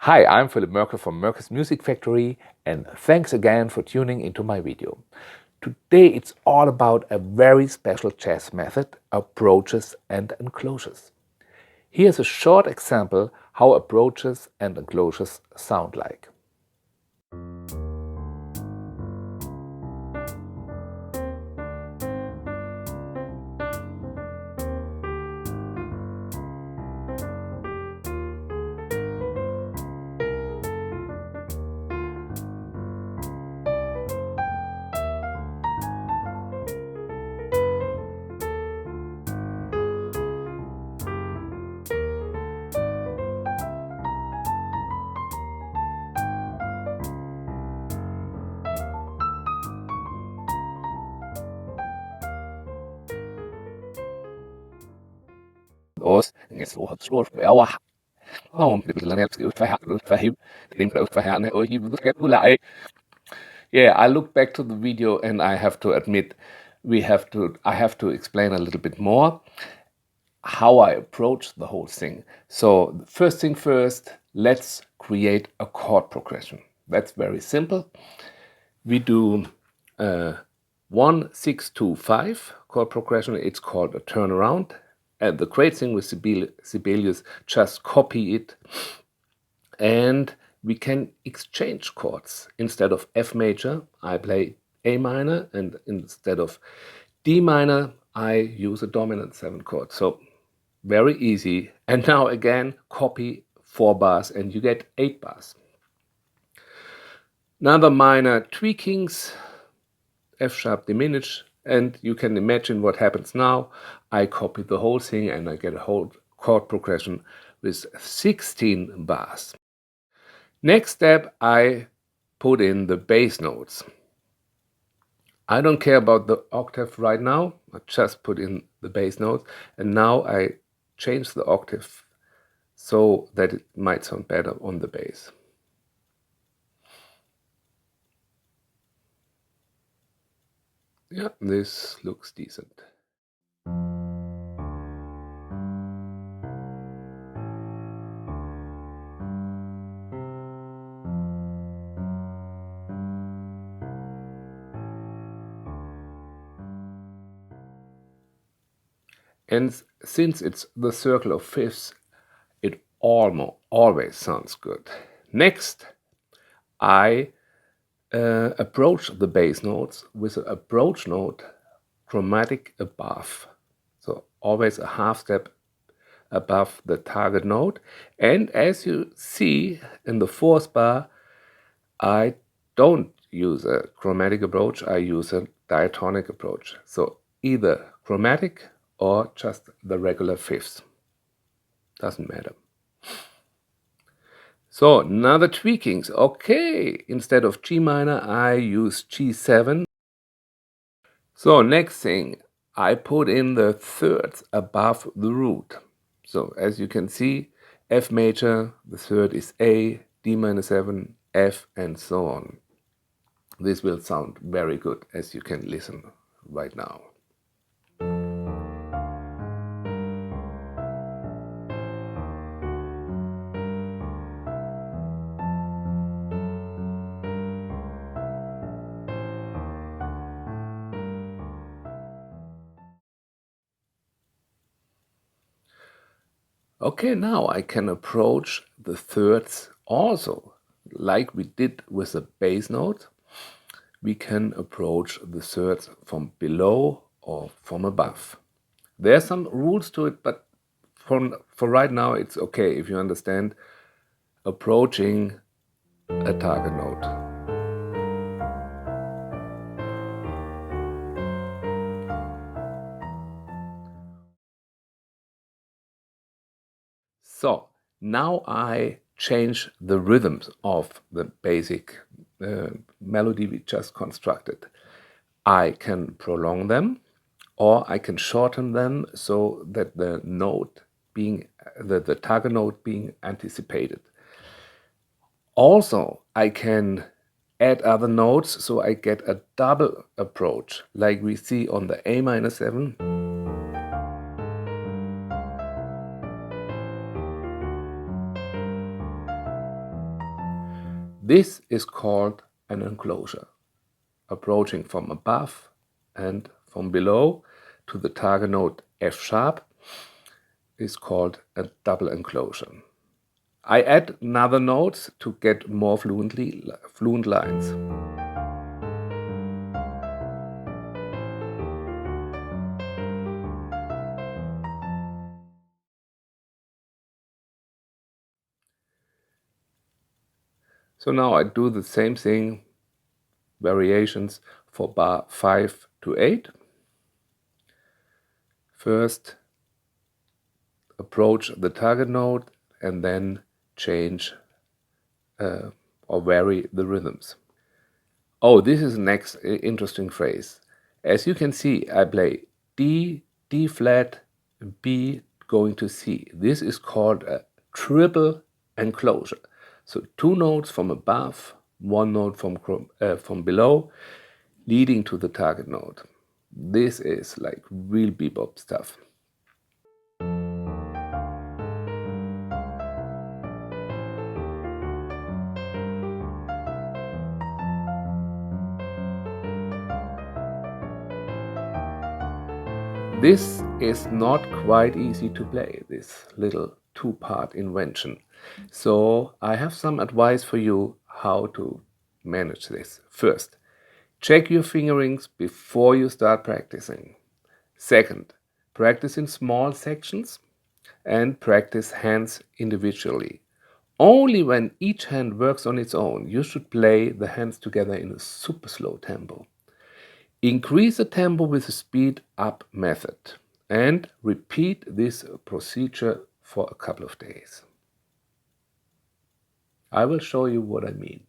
Hi, I'm Philip Merkel from Merkel's Music Factory, and thanks again for tuning into my video. Today it's all about a very special jazz method, approaches and enclosures. Here's a short example how approaches and enclosures sound like. Yeah, I look back to the video and I have to admit I have to explain a little bit more how I approach the whole thing. So first thing first, let's create a chord progression. That's very simple. We do 1, 6, 2, 5 chord progression. It's called a turnaround. And the great thing with Sibelius, just copy it and we can exchange chords. Instead of F major, I play A minor, and instead of D minor, I use a dominant 7 chord. So very easy. And now again, copy 4 bars and you get 8 bars. Another minor tweakings, F sharp diminish, and you can imagine what happens now. I copy the whole thing and I get a whole chord progression with 16 bars. Next step, I put in the bass notes. I don't care about the octave right now. I just put in the bass notes, and now I change the octave so that it might sound better on the bass. Yeah, this looks decent. And since it's the circle of fifths, it always sounds good. Next, I approach the bass notes with an approach note chromatic above. So always a half step above the target note. And as you see in the fourth bar, I don't use a chromatic approach, I use a diatonic approach. So either chromatic or just the regular fifths. Doesn't matter. So another tweakings. Okay, instead of G minor, I use G7. So next thing, I put in the thirds above the root. So as you can see, F major, the third is A, D minor 7, F, and so on. This will sound very good as you can listen right now. Okay, now I can approach the thirds also. Like we did with the bass note, we can approach the thirds from below or from above. There are some rules to it, but for right now it's okay if you understand approaching a target note. So now I change the rhythms of the basic melody we just constructed. I can prolong them or I can shorten them so that the note being the target note being anticipated. Also, I can add other notes so I get a double approach like we see on the A minor 7. This is called an enclosure. Approaching from above and from below to the target note F sharp is called a double enclosure. I add another notes to get more fluent lines. So now I do the same thing, variations for bar 5 to 8. First, approach the target note and then change or vary the rhythms. Oh, this is the next interesting phrase. As you can see, I play D, D flat, B going to C. This is called a triple enclosure. So 2 notes from above, 1 note from below, leading to the target note. This is like real bebop stuff. This is not quite easy to play, this little 2-part invention. So I have some advice for you how to manage this. First, check your fingerings before you start practicing. Second, practice in small sections and practice hands individually. Only when each hand works on its own, you should play the hands together in a super slow tempo. Increase the tempo with the speed up method and repeat this procedure for a couple of days. I will show you what I mean.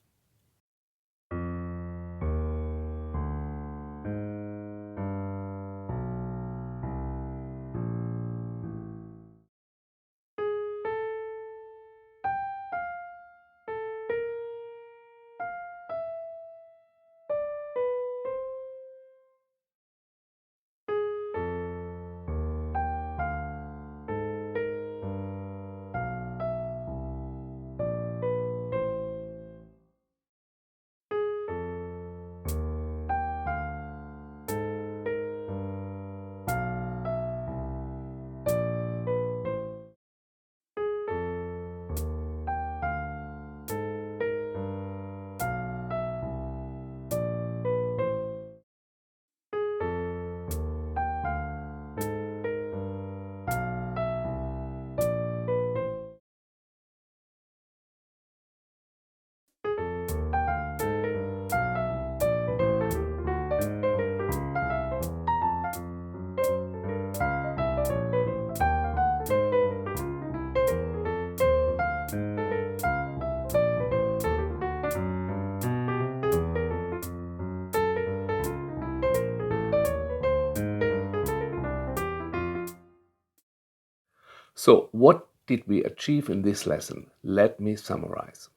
So, what did we achieve in this lesson? Let me summarize.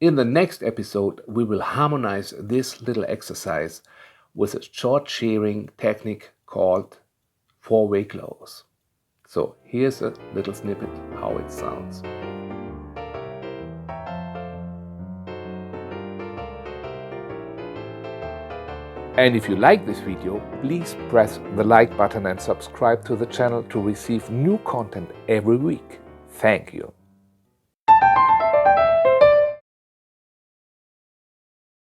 In the next episode, we will harmonize this little exercise with a chord shearing technique called 4-way close. So here's a little snippet how it sounds. And if you like this video, please press the like button and subscribe to the channel to receive new content every week. Thank you.